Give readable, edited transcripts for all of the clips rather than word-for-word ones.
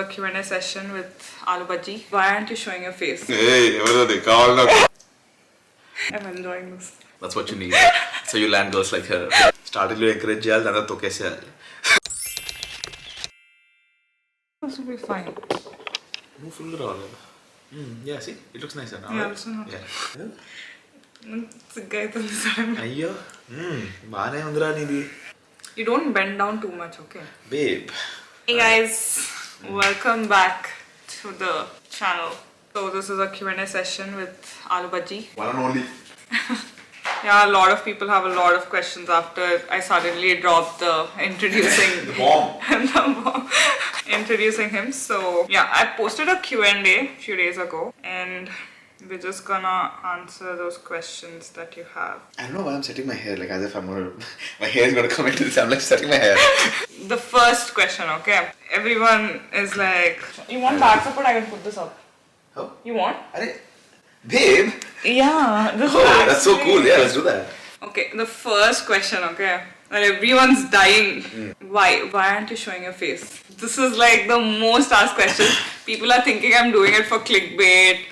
A Q&A session with Aloo Bajji. Why aren't you showing your face? Hey, what are they called? I'm enjoying this. That's what you need. So you land girls like her. Started to encourage jail, then to kaise aale? This will be fine. No, full raw. Yeah, see, it looks nicer now. Yeah, right? this one. Yeah. It's a guy to this time. Ayyo. Baane undra nidi. You don't bend down too much, okay? Babe. Hey guys, welcome back to the channel. So this is a Q&A session with Aloo Bajji. One and only. Yeah, a lot of people have a lot of questions after I suddenly dropped the introducing The bomb. the bomb. Introducing him. So yeah, I posted a Q&A a few days ago and we're just gonna answer those questions that you have. I don't know why I'm setting my hair, like as if I'm gonna, my hair is gonna come into this. I'm like setting my hair. The first question, okay? Everyone is like, you want back support? I can put this up. Oh? You want? Babe? Yeah, this Oh, is that's so actually- cool. Yeah, let's do that. Okay, the first question, okay? That everyone's dying. Why aren't you showing your face? This is like the most asked question. People are thinking I'm doing it for clickbait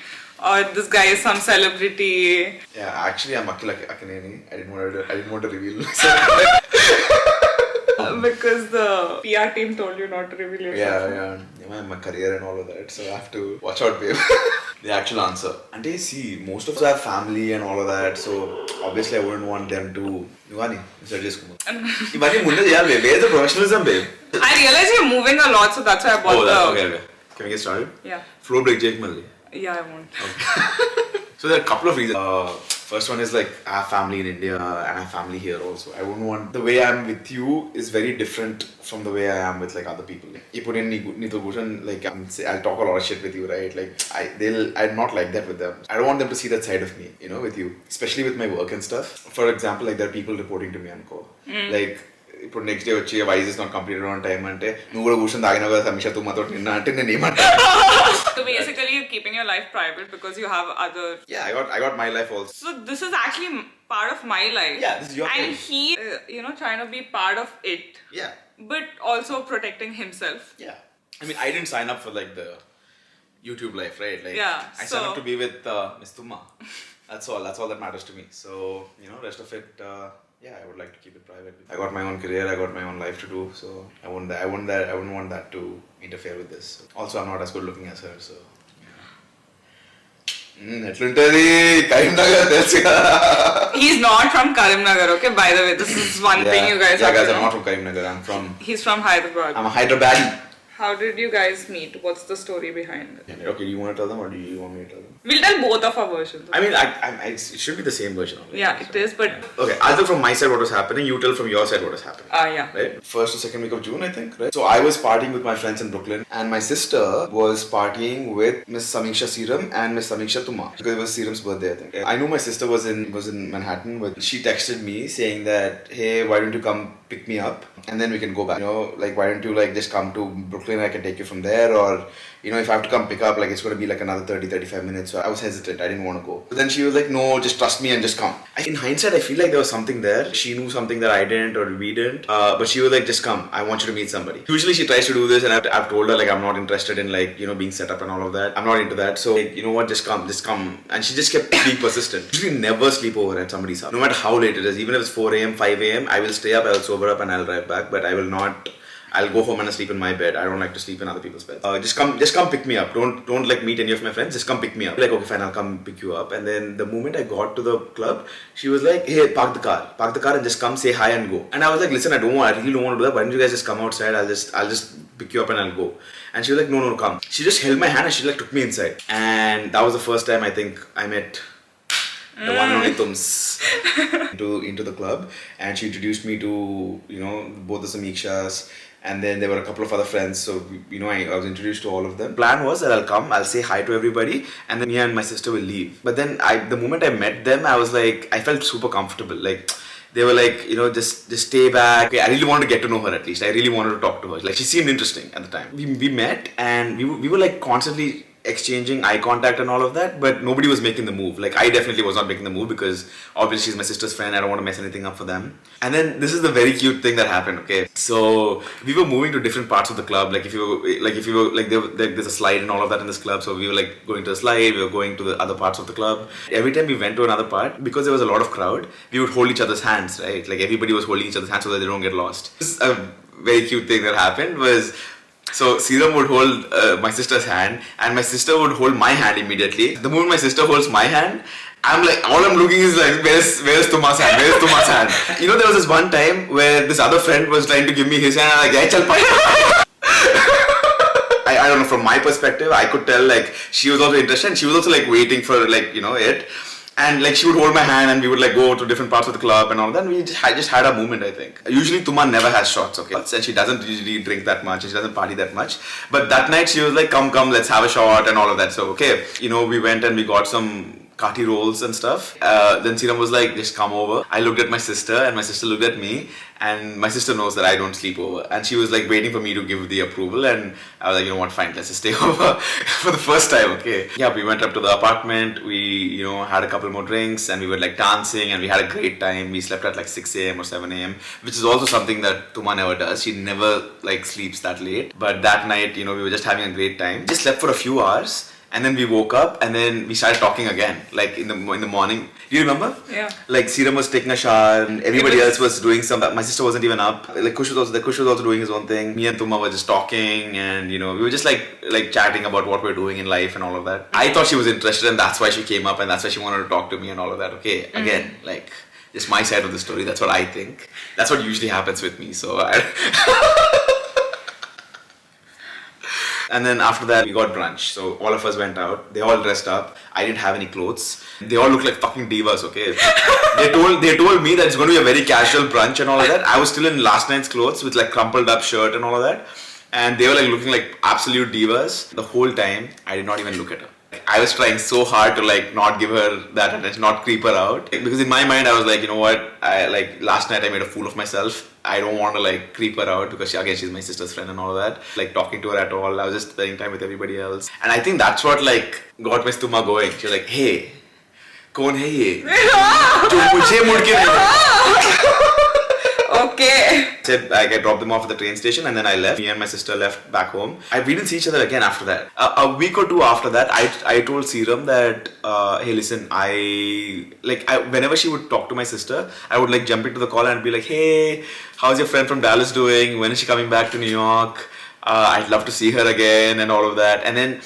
or this guy is some celebrity. Yeah, actually, I'm Akil Akineni. I didn't want to reveal myself. Because the PR team told you not to reveal yourself. Yeah, my career and all of that. So I have to watch out, babe. The actual answer. And they see, most of us have family and all of that. So obviously, I wouldn't want them to. Where's the professionalism, babe? I realize you're moving a lot, so that's why I bought Okay. Can we get started? Yeah. Flow break, Jake Malli. Yeah, I won't. Okay. So there are a couple of reasons. First one is like I have family in India and I have family here also. I wouldn't want the way I'm with you is very different from the way I am with like other people. You put in Nito Bhushan, like I'll talk a lot of shit with you, right? Like I'm not like that with them. I don't want them to see that side of me, you know, with you, especially with my work and stuff. For example, like there are people reporting to me and co. Like. ఇప్పుడు next day వచ్చి why is this not completed on time అంటే నువ్వు కూడా కూర్చొని తాగినావు కదా సమీష తు మాతో నిన్న అంటే నేను ఏమంటా. So basically you're keeping your life private because you have other... Yeah, I got my life also. So this is actually part of my life. Yeah, this is your and life. he, trying to be part of it. Yeah. But also protecting himself. Yeah. I mean, I didn't sign up for like the YouTube life, right? Like, yeah. I signed up to be with Miss Tumma. That's all that matters to me. So, rest of it, I would like to keep it private. I got my own career, I got my own life to do, so I wouldn't want that to interfere with this. Also, I'm not as good looking as her, so ఎట్లుంటది కరీంనగర్ తెలుసుగా. He's not from Karimnagar, okay? By the way, this is one thing you guys have to know. I'm not from Karimnagar. He's from Hyderabad. I'm a Hyderabadi. How did you guys meet? What's the story behind it? Okay, do you want to tell them or do you want me to tell them? We'll tell both of our versions. I mean, it should be the same version. Obviously. Yeah, it is, but... Okay, I'll tell from my side what was happening, you tell from your side what was happening. Yeah. Right? First or second week of June, I think, right? So I was partying with my friends in Brooklyn and my sister was partying with Miss Samiksha Seeram and Miss Samiksha Tuma because it was Seeram's birthday, I think. I knew my sister was in Manhattan, but she texted me saying that, hey, why don't you come pick me up and then we can go back. Like why don't you like just come to Brooklyn, I can take you from there, or if I have to come pick up, like it's going to be like another 30-35 minutes. So I was hesitant, I didn't want to go. But then she was like, no, just trust me and just come. In hindsight, I feel like there was something there. She knew something that I didn't or we didn't, but she was like, just come, I want you to meet somebody. Usually she tries to do this and I've told her like I'm not interested in like being set up and all of that. I'm not into that, so like, you know what, just come. And she just kept being persistent. Usually never sleep over at somebody's house, no matter how late it is. Even if it's 4 a.m, 5 a.m, I will stay up, I will sober up and I'll drive back, but I will not. I'll go home and sleep in my bed. I don't like to sleep in other people's beds. Just come pick me up. Don't like meet any of my friends. Just come pick me up. Like, okay, fine, I'll come pick you up. And then the moment I got to the club, she was like, hey, park the car and just come say hi and go. And I was like, listen, I really don't want to do that. Why don't you guys just come outside? I'll just pick you up and I'll go. And she was like, no, come. She just held my hand and she like took me inside. And that was the first time I think I met the one and only Tums into the club, and she introduced me to both the Samikshas, and then there were a couple of other friends, so I was introduced to all of them. Plan was that I'll come, I'll say hi to everybody, and then me and my sister will leave. But then the moment I met them, I was like, I felt super comfortable. Like they were like, just stay back. Okay, I really wanted to get to know her at least. I really wanted to talk to her. Like she seemed interesting at the time. We met and we were like constantly exchanging eye contact and all of that, but nobody was making the move. Like, I definitely was not making the move because obviously she's my sister's friend. I don't want to mess anything up for them. And then this is the very cute thing that happened. Okay, so we were moving to different parts of the club. Like, if you were like there's a slide and all of that in this club. So we were like going to the slide. We were going to the other parts of the club. Every time we went to another part, because there was a lot of crowd, we would hold each other's hands. Right, like everybody was holding each other's hands so that they don't get lost. This is a very cute thing that happened was. So Seeram would hold my sister's hand, and my sister would hold my hand immediately. The moment my sister holds my hand, I'm like, all I'm looking is like, where's Tuma's hand? Where's Tuma's hand? You know, there was this one time where this other friend was trying to give me his hand, and I'm like, chal I don't know, from my perspective, I could tell like she was also interested, and she was also like waiting for like, you know, it. And like she would hold my hand and we would like go to different parts of the club and all that. And I just had a moment, I think. Usually Tuma never has shots, okay? And she doesn't usually drink that much and she doesn't party that much. But that night she was like, come, let's have a shot and all of that. So, okay, you know, we went and we got some kati rolls and stuff. Then Seeram was like, just come over. I looked at my sister and my sister looked at me. And my sister knows that I don't sleep over. And she was like waiting for me to give the approval. And I was like, you know what, fine, let's just stay over for the first time, okay? Yeah, we went up to the apartment. We, you know, had a couple more drinks and we were like dancing and we had a great time. We slept at like 6 a.m. or 7 a.m., which is also something that Tuma never does. She never like sleeps that late. But that night, you know, we were just having a great time. Just slept for a few hours. And then we woke up and then we started talking again, like in the morning. Do you remember? Yeah. Like Seeram was taking a shower and everybody else was doing something. My sister wasn't even up. Like Kush was also doing his own thing. Me and Tuma were just talking and, you know, we were just like chatting about what we're doing in life and all of that. I thought she was interested and that's why she came up and that's why she wanted to talk to me and all of that. Okay, again, like just my side of the story. That's what I think. That's what usually happens with me. So And then after that, we got brunch. So all of us went out. They all dressed up. I didn't have any clothes. They all looked like fucking divas, okay? They told me that it's going to be a very casual brunch and all of that. I was still in last night's clothes with like crumpled up shirt and all of that. And they were like looking like absolute divas. The whole time, I did not even look at her. I was trying so hard to like not give her that attention, not creep her out. Because in my mind, I was like, you know what? Last night I made a fool of myself. I don't want to like creep her out because she's my sister's friend and all of that. Like talking to her at all. I was just spending time with everybody else. And I think that's what like got Miss Tuma going. She was like, hey, kaun hai ye? Jo mujhe mud ke nahi. Okay. Said I dropped them off at the train station and then I left. Me and my sister left back home. We didn't see each other again after that. A week or two after that, I told Seeram that, hey, listen, whenever she would talk to my sister, I would like jump into the call and be like, hey, how's your friend from Dallas doing? When is she coming back to New York? I'd love to see her again and all of that. And then,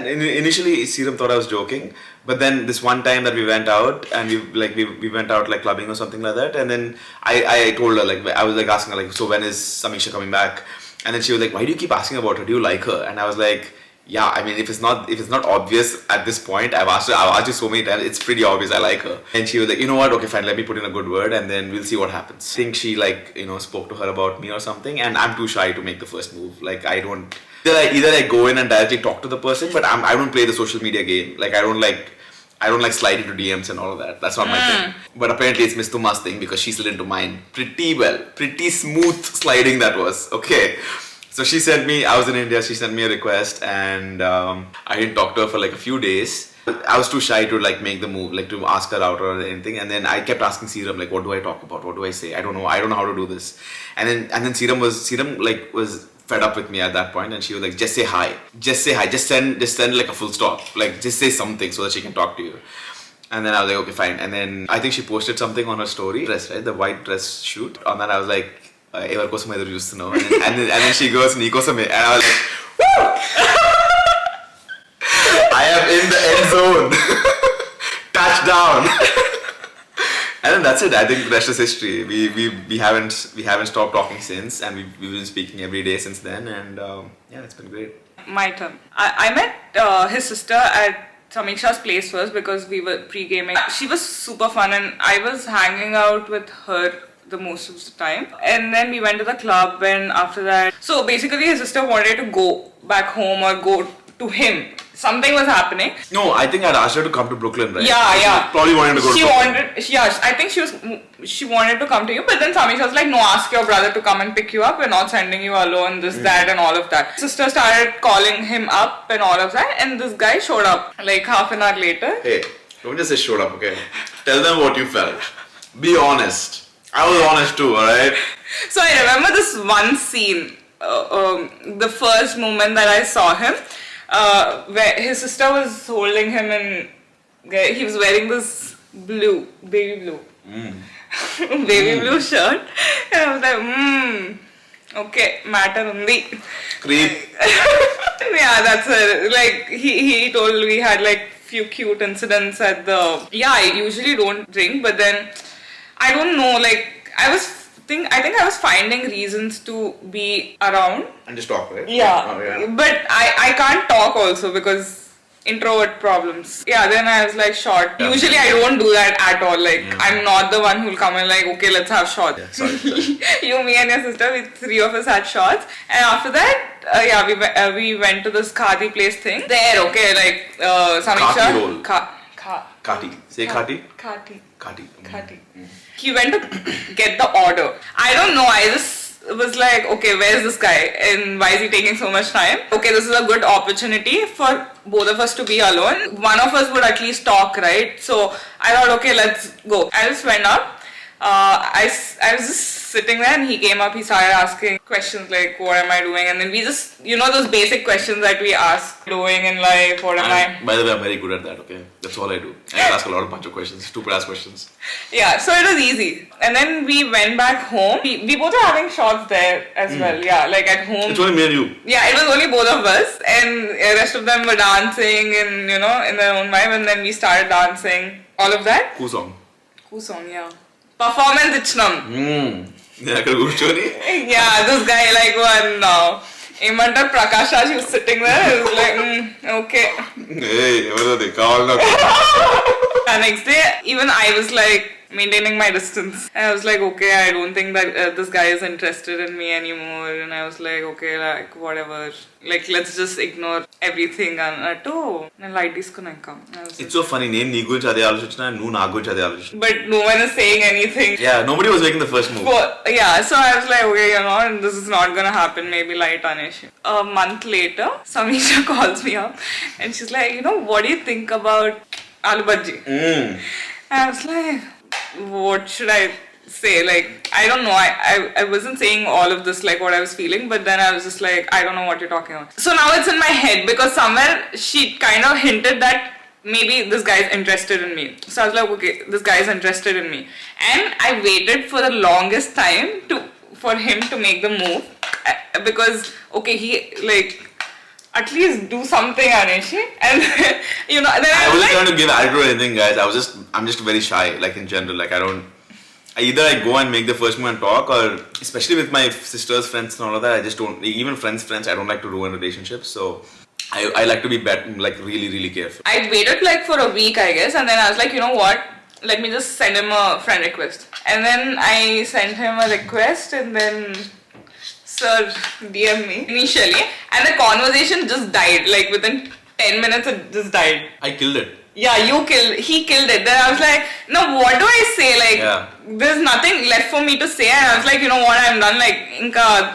initially Seeram thought I was joking. But then this one time that we went out and we went out like clubbing or something like that, and then I told her, like, I was like asking her like, so when is Samisha coming back? And then she was like, why do you keep asking about her? Do you like her? And I was like, yeah, I mean, if it's not obvious at this point, I've asked you so many times, it's pretty obvious I like her. And she was like, you know what, okay fine, let me put in a good word and then we'll see what happens. I think she like, you know, spoke to her about me or something, and I'm too shy to make the first move. Like I don't, either I go in and directly talk to the person, but I don't play the social media game. Like I don't like slide into DMs and all of that. That's not my thing. But apparently it's Miss Tuma's thing because she slid into mine pretty well. Pretty smooth sliding that was. Okay. So she sent me, I was in India, she sent me a request and I didn't talk to her for like a few days. I was too shy to like make the move, like to ask her out or anything. And then I kept asking Seeram, like, what do I talk about? What do I say? I don't know how to do this. And then Seeram was fed up with me at that point and she was like, just say hi. Just say hi. Just send like a full stop. Like just say something so that she can talk to you. And then I was like, okay, fine. And then I think she posted something on her story, dress, right? The white dress shoot. On that I was like, ever kosam edu chustunnavu. And then she goes, nee kosame. And I was like, woo! I am in the end zone. Touchdown. And then that's it. I think the rest is history. We haven't stopped talking since, and we've been speaking every day since then. And yeah, it's been great. My turn. I met his sister at Samiksha's place first because we were pre-gaming. She was super fun, and I was hanging out with her the most of the time. And then we went to the club, and after that, so basically his sister wanted to go back home or go to him something was happening. No, I think I'd asked her to come to Brooklyn, right? Yeah, yeah. Probably wanted to go to Brooklyn. I think she wanted to come to you, but then Samisha was like, no, ask your brother to come and pick you up. We're not sending you alone, this, that, and all of that. Sister started calling him up and all of that, and this guy showed up like half an hour later. Hey, don't just say showed up, okay? Tell them what you felt. Be honest. I was honest too, alright? So I remember this one scene, the first moment that I saw him, where his sister was holding him and he was wearing this baby blue shirt, and I was like, okay, matter undi. Creep. Yeah, that's it. Like he told we had like few cute incidents at the. Yeah, I usually don't drink, but then I don't know. Like I think I was finding reasons to be around. And just talk, right? Yeah. Oh, yeah. But I can't talk also because introvert problems. Yeah, then I was like, short. Yeah. Usually I don't do that at all. Like, I'm not the one who'll come and like, okay, let's have shots. Yeah, sorry. You, me and your sister, we three of us had shots. And after that, we went to this Khati place thing. There, okay, like, Samisha. Khati roll. Khati. Say Khati. Khati. Khati. Khati. He went to get the order. I don't know, I just was like, okay, where's this guy and why is he taking so much time? Okay, this is a good opportunity for both of us to be alone. One of us would at least talk, right? So I thought, okay, let's go. I just went up. I was just sitting there and he came up, he started asking questions like, what am I doing? And then we just, those basic questions that we ask, doing in life, what am I? By the way, I'm very good at that, okay? That's all I do. I ask a bunch of questions, stupid ass questions. Yeah, so it was easy. And then we went back home. We both were having shots there as well, yeah, like at home. It's only me and you. Yeah, it was only both of us and the rest of them were dancing and, in their own vibe, and then we started dancing, all of that. Who song? Yeah. Performance Ichnam. Yeah, yeah, this guy like one Imantar Prakash Raj, he was sitting there, he was like, okay. Hey, what are they called? And next day, even I was like maintaining my distance. And I was like, okay, I don't think that this guy is interested in me anymore. And I was like, okay, like whatever. Like, let's just ignore everything. And light disconnect. It's so funny. But no one is saying anything. Yeah, nobody was making the first move. Yeah, so I was like, okay, this is not gonna happen. Maybe light Anish. A month later, Samisha calls me up and she's like, what do you think about Aloo Bajji? And I was like, what should I say? Like, I don't know. I wasn't saying all of this, like what I was feeling, but then I was just like, I don't know what you're talking about. So now it's in my head because somewhere she kind of hinted that maybe this guy is interested in me. So I was like, okay, this guy is interested in me. And I waited for the longest time for him to make the move because, okay, he like, at least do something, Anishi. And then I wasn't trying to give attitude or anything, guys. I'm just very shy, like in general. Like either I go and make the first move and talk, or especially with my sister's friends and all of that, I just don't, even friends, I don't like to ruin relationships. So I like to be like really, really careful. I waited like for a week, I guess, and then I was like, you know what? Let me just send him a friend request. And then I sent him a request, and then Sir DM me initially, and the conversation just died. Like within 10 minutes, it just died. I killed it. Yeah, he killed it. Then I was like, no, what do I say? Like, there's nothing left for me to say. And I was like, you know what, I'm done. Like,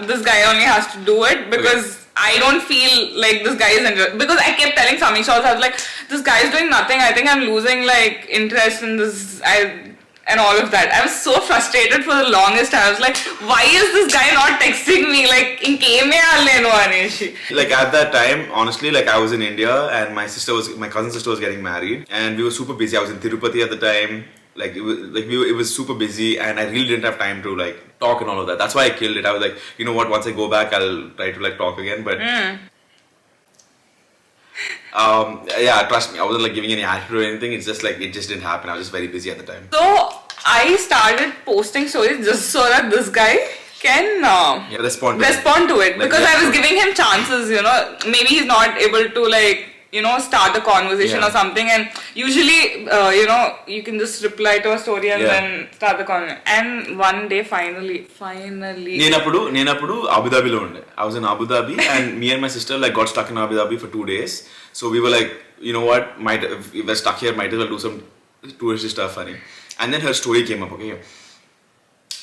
this guy only has to do it because I don't feel like this guy is interested. Because I kept telling Samisha also, I was like, this guy is doing nothing. I think I'm losing like interest in this. And all of that. I was so frustrated for the longest time. I was like, why is this guy not texting me? Like, in like at that time, honestly, like I was in India and my cousin sister was getting married and we were super busy. I was in Tirupati at the time. Like it was super busy and I really didn't have time to like talk and all of that. That's why I killed it. I was like, you know what? Once I go back, I'll try to like talk again. But yeah, trust me, I wasn't like giving any attitude or anything. It's just like it just didn't happen. I was just very busy at the time. So I started posting stories just so that this guy can respond to it because I was giving him chances. Maybe he's not able to like start the conversation Yeah. or something, and usually, you can just reply to a story and then start the conversation. And one day, finally. నేనప్పుడు Abu Dhabi లో ఉండే. I was in Abu Dhabi and me and my sister like got stuck in Abu Dhabi for 2 days. So we were like, you know what, if we're stuck here, might as well do some touristy stuff funny. And then her story came up, okay.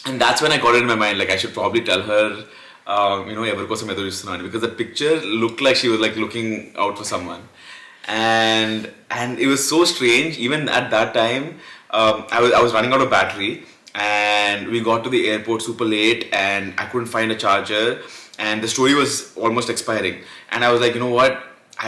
And that's when I got it in my mind, like I should probably tell her, ఎవరి కోసం ఎదురు చూస్తున్నాను, because the picture looked like she was like looking out for someone. And it was so strange. Even at that time, I was running out of battery, and we got to the airport super late, and I couldn't find a charger, and the story was almost expiring. And I was like, you know what? I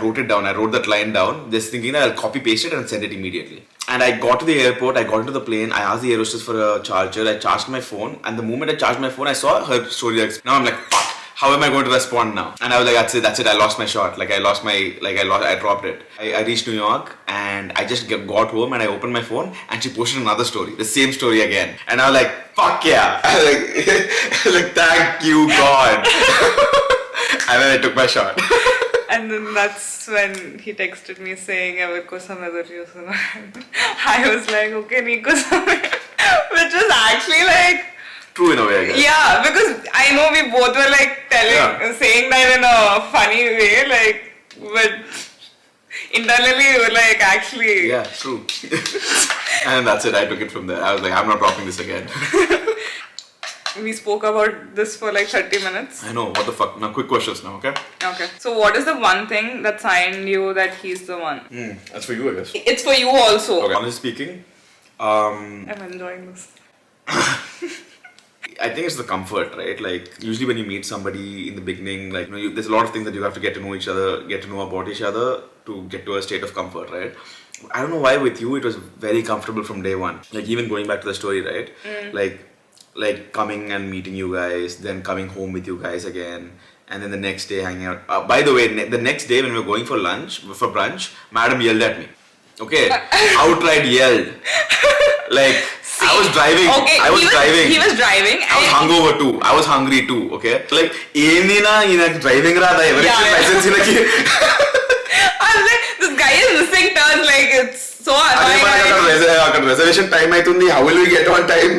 wrote it down. I wrote that line down, just thinking that I'll copy paste it and send it immediately. And I got to the airport, I got into the plane, I asked the air hostess for a charger, I charged my phone, and the moment I charged my phone, I saw her story. Now I'm like, fuck, how am I going to respond now? And I was like, that's it, I lost my shot. I dropped it. I reached New York, and I just got home, and I opened my phone, and she posted another story, the same story again. And I was like, fuck yeah. I was like, thank you, God. And then I took my shot. And then that's when he texted me saying, "Ever kosam edar chustunna." I was like, okay, nee kosam, which was actually like True in a way, I guess. Yeah, because I know we both were like saying that in a funny way, like, but internally we were like, actually. Yeah, true. And that's it. I took it from there. I was like, I'm not dropping this again. We spoke about this for like 30 minutes. I know, what the fuck. Now, quick questions now, okay? Okay. So, what is the one thing that signed you that he's the one? That's for you, I guess. It's for you also. Okay. Honestly speaking, I'm enjoying this. I think it's the comfort, right? Like, usually when you meet somebody in the beginning, like, there's a lot of things that you have to get to know each other, get to know about each other to get to a state of comfort, right? I don't know why with you it was very comfortable from day one. Like, even going back to the story, right? Like coming and meeting you guys, then coming home with you guys again, and then the next day hanging out. By the way, the next day when we were going for brunch, madam yelled at me. Okay? Outright yelled. Like, I was driving. Okay, he was driving. I was hungover too. I was hungry too. Okay? Like, ఏందినా ఈయనకి driving రాదా? ఎవరికి license ఈయనకి? I was like, this guy is missing turns. Like, it's so annoying. అక్కడ reservation time అవుతుంది. How will we get on time?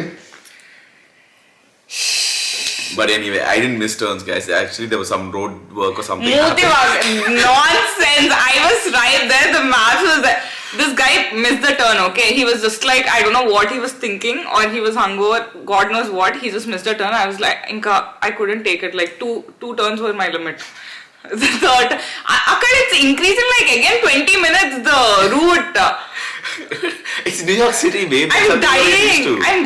But anyway, I didn't miss turns, guys. Actually, there was some road work or something. Nonsense. I was right there. The math was there. This guy missed the turn, okay? He was just like, I don't know what he was thinking, or he was hungover, God knows what. He just missed a turn. I was like, I couldn't take it. Like, two turns were my limit. The third, it's increasing like again 20 minutes the route. It's New York City, babe. I'm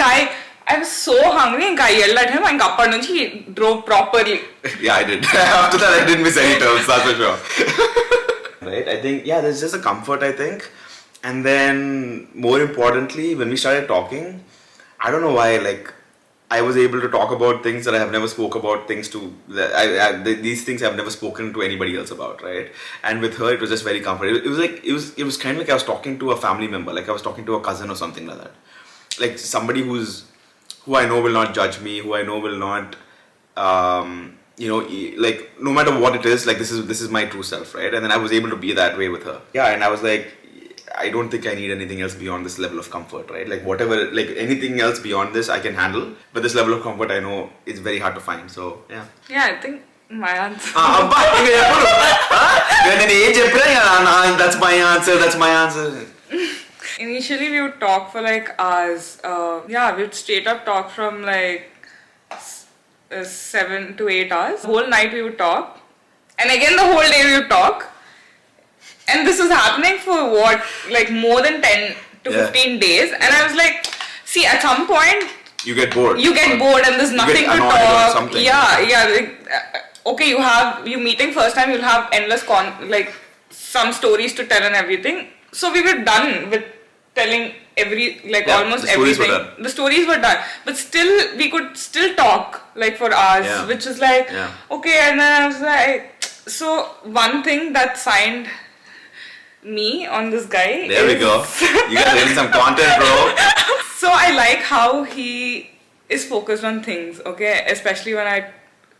dying. I was so hungry and I yelled at him and he drove properly. Yeah, I did. After that, I didn't miss any turns, that's for sure. Right? I think, there's just a comfort, I think. And then, more importantly, when we started talking, I don't know why, like, I was able to talk about things that I have never spoke about, these things I've never spoken to anybody else about, right? And with her, it was just very comfortable. It was kind of like I was talking to a family member, like I was talking to a cousin or something like that. Like somebody who I know will not judge me, who I know will not, like no matter what it is, like this is my true self, right? And then I was able to be that way with her. Yeah, and I was like, I don't think I need anything else beyond this level of comfort, right? Like whatever, like anything else beyond this I can handle, but this level of comfort I know is very hard to find. So yeah. Yeah, I think my answer. That's my answer. Initially, we would talk for like hours. We'd straight up talk from like 7 to 8 hours. The whole night we would talk, and again the whole day we would talk. And this was happening for what, like more than 10 to 15 days. And I was like, see, at some point you get bored. And there's nothing to talk. Okay, you meeting first time, you'll have endless some stories to tell and everything. So we were done with telling almost everything. The stories were done, but still we could still talk like for hours, which is like okay. And then I was like, so one thing that signed me on this guy. There we go. You guys getting some content, bro. So I like how he is focused on things, okay, especially when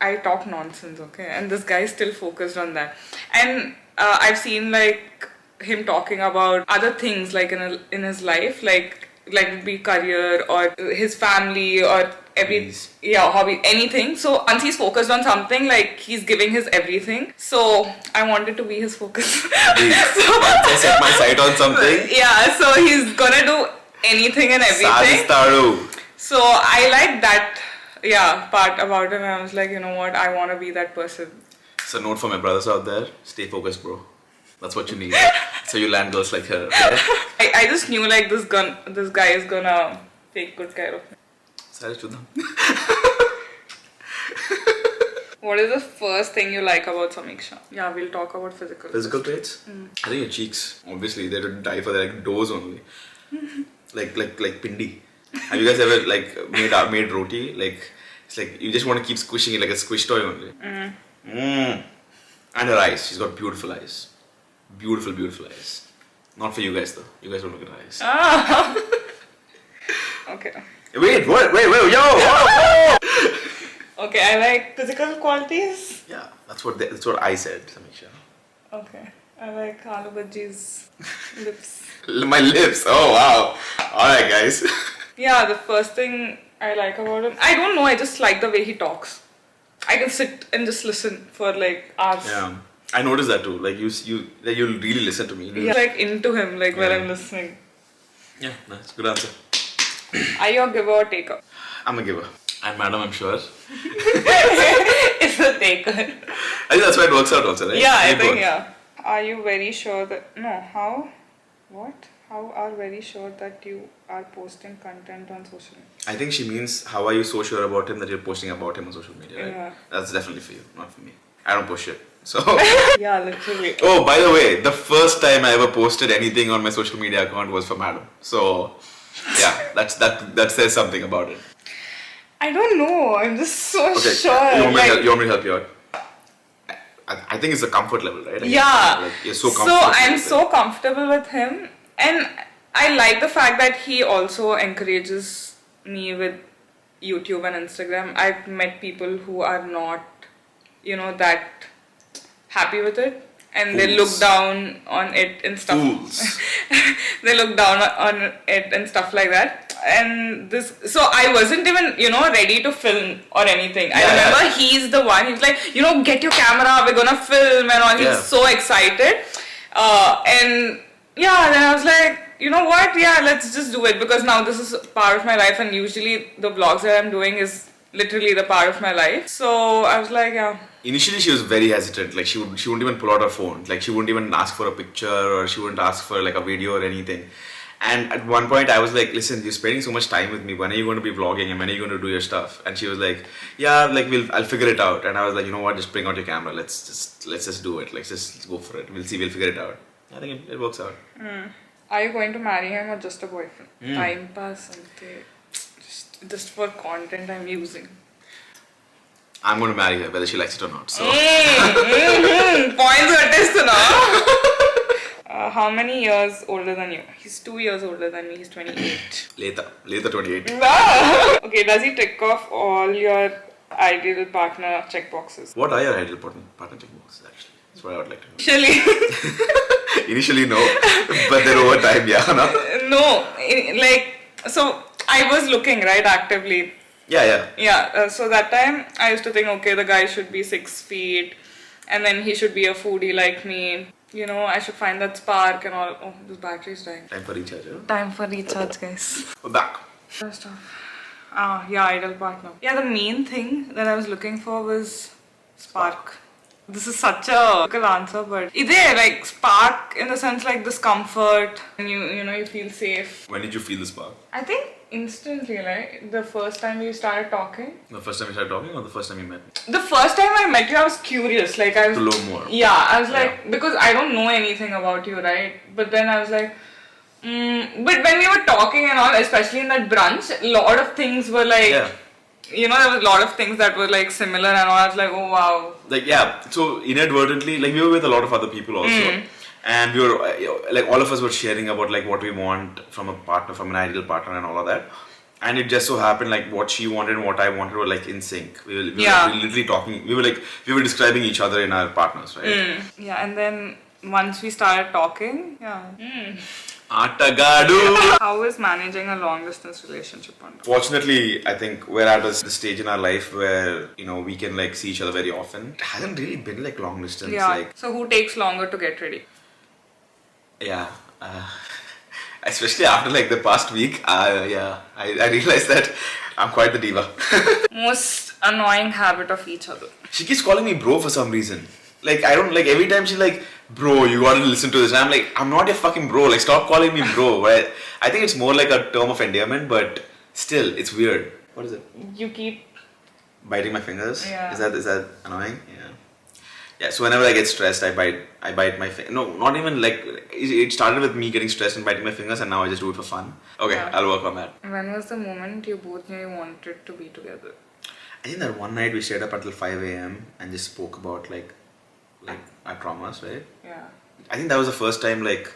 I talk nonsense, okay, and this guy is still focused on that. And I've seen like him talking about other things like in his life, like it be career or his family or hobby, anything. So once he's focused on something, like he's giving his everything. So I wanted to be his focus. Once I set my sight on something, yeah, so he's gonna do anything and everything. So I like that, part about him. I was like, you know what, I want to be that person. So note for my brothers out there: stay focused, bro. That's what you need. So you land girls like her. Okay? I just knew like this guy is gonna take good care of me. Sorry to them. What is the first thing you like about Samiksha? Yeah, we'll talk about physical. Physical traits? I think your cheeks. Obviously, they don't die for their doors only. like pindi. Have you guys ever like made roti? Like it's like you just want to keep squishing it like a squish toy only. And her eyes. She's got beautiful eyes. Beautiful, beautiful eyes. Not for you guys though. You guys don't look at her eyes. Ah. Okay. Wait, yo! Whoa. Okay, I like physical qualities. Yeah, that's what I said, Samiksha. Okay, I like Aloo Bajji's lips. My lips. Oh wow! All right, guys. Yeah, the first thing I like about him, I don't know. I just like the way he talks. I can sit and just listen for like hours. Yeah, I noticed that too. Like you really listen to me. Yeah, like into him, like when I'm listening. Yeah, nice, good answer. Are you a giver or taker? I'm a giver. And madam, I'm sure. It's a taker. I think that's why it works out also, right? Yeah, I think, yeah. Are you very sure that... No, how? What? How are very sure that you are posting content on social media? I think she means, how are you so sure about him that you're posting about him on social media, right? Yeah. That's definitely for you, not for me. I don't post shit. So... Yeah, literally. Oh, by the way, the first time I ever posted anything on my social media account was for madam. So... Yeah, that says something about it. I don't know. I'm just so sure. You want me to help you out? I think it's a comfort level, right? Yeah. You're so comfortable. So I'm so comfortable with him, and I like the fact that he also encourages me with YouTube and Instagram. I've met people who are not, that happy with it. And Fools. They look down on it and stuff. Fools. They look down on it and stuff like that. And so I wasn't even, ready to film or anything. I remember he's the one, he's like, get your camera, we're gonna film and all. He's so excited. And then I was like, you know what? Yeah, let's just do it, because now this is part of my life, and usually the vlogs that I'm doing is literally the part of my life. So I was like, yeah. Initially she was very hesitant, like she wouldn't even pull out her phone, like she wouldn't even ask for a picture, or she wouldn't ask for like a video or anything. And at one point I was like, listen, you're spending so much time with me, when are you going to be vlogging and when are you going to do your stuff? And she was like, yeah, like I'll figure it out. And I was like, you know what, just bring out your camera, let's just do it, let's just go for it, we'll figure it out. I think it works out. Are you going to marry him or just a boyfriend? Time pass and just for content I'm using. I'm going to marry her whether she likes it or not. So points are tested now. How many years older than you? He's 2 years older than me. He's 28. Later 28. Okay, does he tick off all your ideal partner checkboxes? What are your ideal partner checkboxes actually? That's what I would like to know. Initially no, but then over time, No, so I was looking actively. So that time I used to think, okay, the guy should be 6 feet, and then he should be a foodie like me. I should find that spark and all. Oh, this battery is dying. Time for recharge, Time for recharge, guys. We're back. First off, ideal partner. Yeah, the main thing that I was looking for was spark. This is such a difficult answer, but like spark in the sense like discomfort, and you feel safe. When did you feel the spark? I think instantly, right? The first time we started talking. The first time you started talking, or the first time you met me? The first time I met you, I was curious. Like I was to know more. Yeah, I was like, because I don't know anything about you, right? But then I was like, but when we were talking and all, especially in that brunch, a lot of things were like. Yeah. There was a lot of things that were like similar and all. I was like, oh wow. So inadvertently, like we were with a lot of other people also. And we were, like all of us were sharing about like what we want from a partner, from an ideal partner and all of that. And it just so happened like what she wanted and what I wanted were like in sync. We were literally talking, we were describing each other in our partners, right? Yeah, and then once we started talking, yeah. Atagadu! How is managing a long distance relationship on? Fortunately, I think we're at the stage in our life where, we can like see each other very often. It hasn't really been like long distance. Yeah. Like, So who takes longer to get ready? yeah. Especially after like the past week, I realized that I'm quite the diva. Most annoying habit of each other. She keeps calling me bro for some reason. Like, I don't like every time she's like, bro, you gotta listen to this. And I'm like, I'm not your fucking bro. Like, stop calling me bro. Right? I think it's more like a term of endearment, but still, it's weird. What is it? You keep Biting my fingers? Yeah. Is that annoying? Yeah. Yeah, so whenever I get stressed, I bite my finger. No, not even like, it started with me getting stressed and biting my fingers, and now I just do it for fun. Okay, Yeah. I'll work on that. When was the moment you both knew you wanted to be together? I think that one night we stayed up until 5 a.m. and just spoke about like our traumas, right? Yeah. I think that was the first time like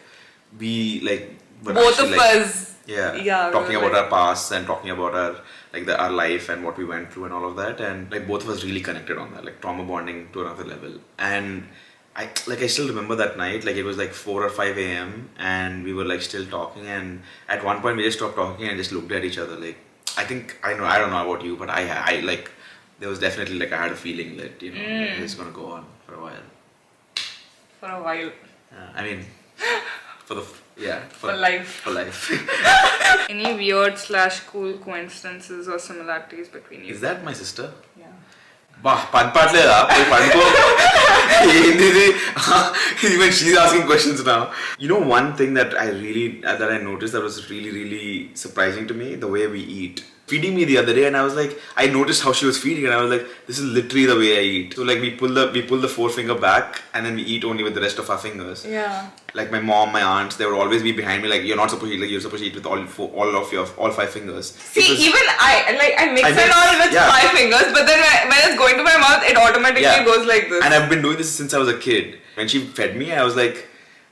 we like were Both actually, of us. Yeah, Yeah, we talking were about like- our past and talking about our life and what we went through and all of that, and like both of us really connected on that, like trauma bonding to another level. And I still remember that night, like it was like 4 or 5 a.m. and we were like still talking, and at one point we just stopped talking and just looked at each other. Like I don't know about you, but I like there was definitely like I had a feeling that it's gonna go on for a while. For a while. I mean, for life. For life. Any weird / cool coincidences or similarities between you? Is that my sister? Yeah. Even she's asking questions now. One thing that I noticed that was really, really surprising to me, the way we eat. Feeding me the other day, and I was like, I noticed how she was feeding, and I was like, this is literally the way I eat. So like we pull the forefinger back, and then we eat only with the rest of our fingers. Yeah. Like my mom, my aunts, they would always be behind me. Like you're not supposed to eat. Like you're supposed to eat with all 5 fingers. See, even I mix I it all with yeah. 5 fingers, but then when it's going to my mouth, it automatically goes like this. And I've been doing this since I was a kid. When she fed me, I was like,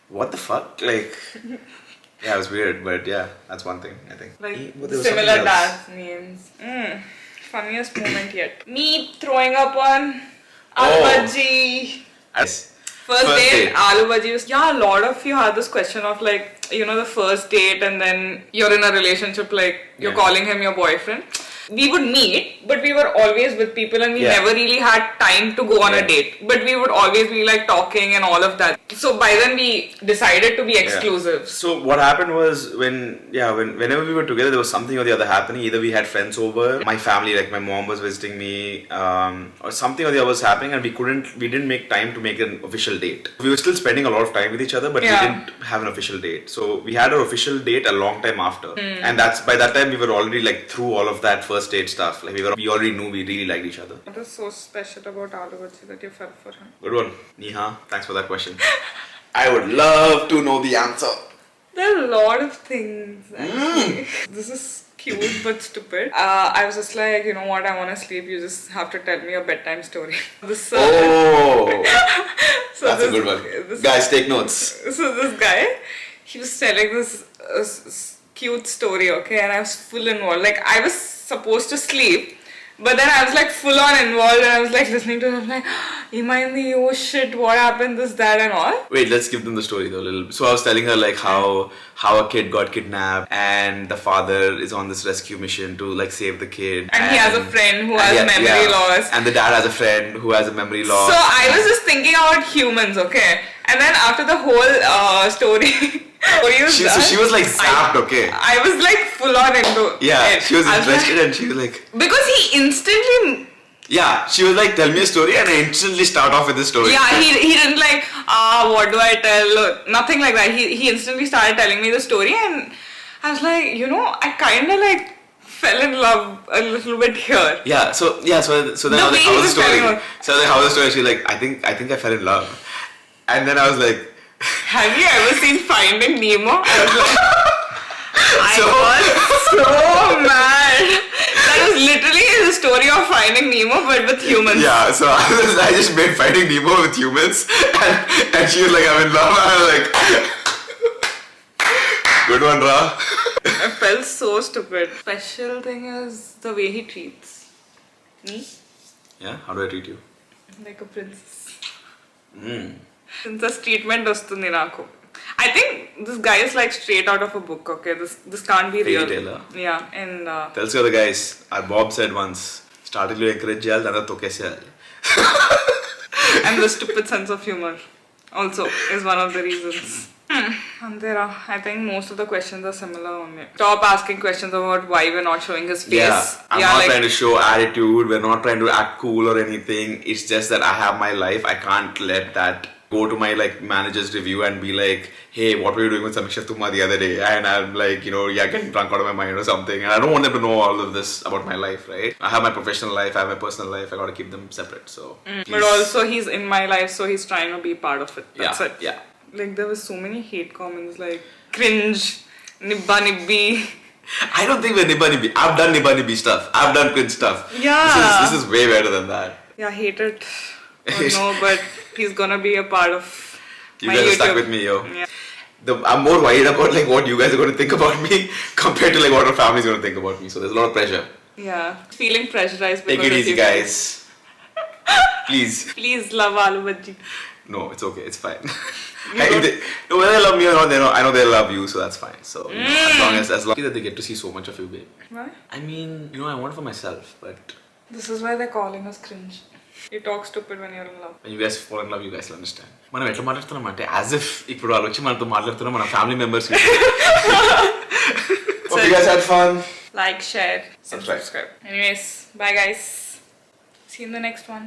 what the fuck? Like, yeah, it was weird, but yeah, that's one thing, I think. Like, But there was similar something else. dance names. Funniest moment yet. Me throwing up on Aloo Bajji. Yes. First date, Aloo Bajji was... Yeah, a lot of you had this question of like, the first date and then you're in a relationship, like, you're calling him your boyfriend. We would meet, but we were always with people and we never really had time to go on a date. But we would always be like talking and all of that. So by then we decided to be exclusive. So what happened was whenever we were together, there was something or the other happening. Either we had friends over, my family, like my mom was visiting me, or something or the other was happening, and we didn't make time to make an official date. We were still spending a lot of time with each other, but we didn't have an official date. So we had our official date a long time after, and by that time we were already like through all of that first date stuff. Like we already knew we really liked each other. What is so special about Aloo Bajji that you fell for him? Good one. Neha, thanks for that question. I would love to know the answer. There are a lot of things actually. This is cute but stupid. I was just like, you know what, I want to sleep. You just have to tell me a bedtime story. So that's a good one. Guys, take notes. So this guy, he was telling this cute story, okay, and I was full involved. Like I was supposed to sleep, but then I was like full on involved, and I was like listening to him, like, Imani, oh shit, what happened, this, that, and all. Wait, let's give them the story though a little. So I was telling her like how a kid got kidnapped, and the father is on this rescue mission to like save the kid. And he has a friend who has memory loss. And the dad has a friend who has a memory loss. So I was just thinking about humans, okay? And then after the whole story... She was like zapped, okay? I was like full on into it. She was interested and she was like... Because he instantly... Yeah, she was like, tell me a story, and I instantly start off with the story. Yeah, he didn't like, what do I tell? Nothing like that. He instantly started telling me the story, and I was like, I kind of like fell in love a little bit here. Yeah, so then how was the story? So then how was the story? She was like, I think I fell in love. And then I was like... Have you ever seen Finding Nemo? I was like... I was so mad. That was literally the story of Finding Nemo, but with humans. Yeah, so I just made Finding Nemo with humans, and she was like, I'm in love. I was like, good one, Ra. I felt so stupid. Special thing is the way he treats me. Yeah, how do I treat you? Like a princess. Since treatment వస్తుంది నాకు. I think this guy is like straight out of a book. Okay, this can't be real. Yeah, and tells you the guys. Our Bob said once, started to encourage jail, then tokeseyali. And the stupid sense of humor also is one of the reasons. Andera, I think most of the questions are similar only. Stop asking questions about why we're not showing his face. Yeah, I'm not trying to show attitude. We're not trying to act cool or anything. It's just that I have my life. I can't let that go to my like manager's review and be like, hey, what were you doing with Samiksha Tuma the other day? And I'm like, getting drunk out of my mind or something. And I don't want them to know all of this about my life, right? I have my professional life, I have my personal life. I gotta keep them separate. So, but also he's in my life, so he's trying to be part of it. That's it. Yeah. Like there was so many hate comments like cringe, nibba nibbi. I don't think we're nibba nibbi. I've done nibba nibbi stuff. I've done cringe stuff. Yeah. This is way better than that. Yeah, hate it. Or no, but he's gonna be a part of you my guys YouTube. are stuck with me, yo. Yeah. I'm more worried about like what you guys are going to think about me compared to like what our family's going to think about me. So there's a lot of pressure. Yeah, feeling pressurized. Take it easy, guys. Please. Please love Aloo Bajji. No, it's okay. It's fine. Whether they love me or not, I know they love you, so that's fine. So as long as that they get to see so much of you, babe. What? I mean, I want it for myself, but This is why they're calling us cringe. You talk stupid when you're in love. when you guys fall in love, you guys will understand. మనం ఎట్లా మాట్లాడుతున్నాం అంటే as if ఇప్పుడు వాళ్ళు వచ్చి మనతో మాట్లాడుతున్నాం మన family members. Hope you guys had fun. Like, share, and Subscribe. subscribe. Anyways, bye guys. See you in the next one.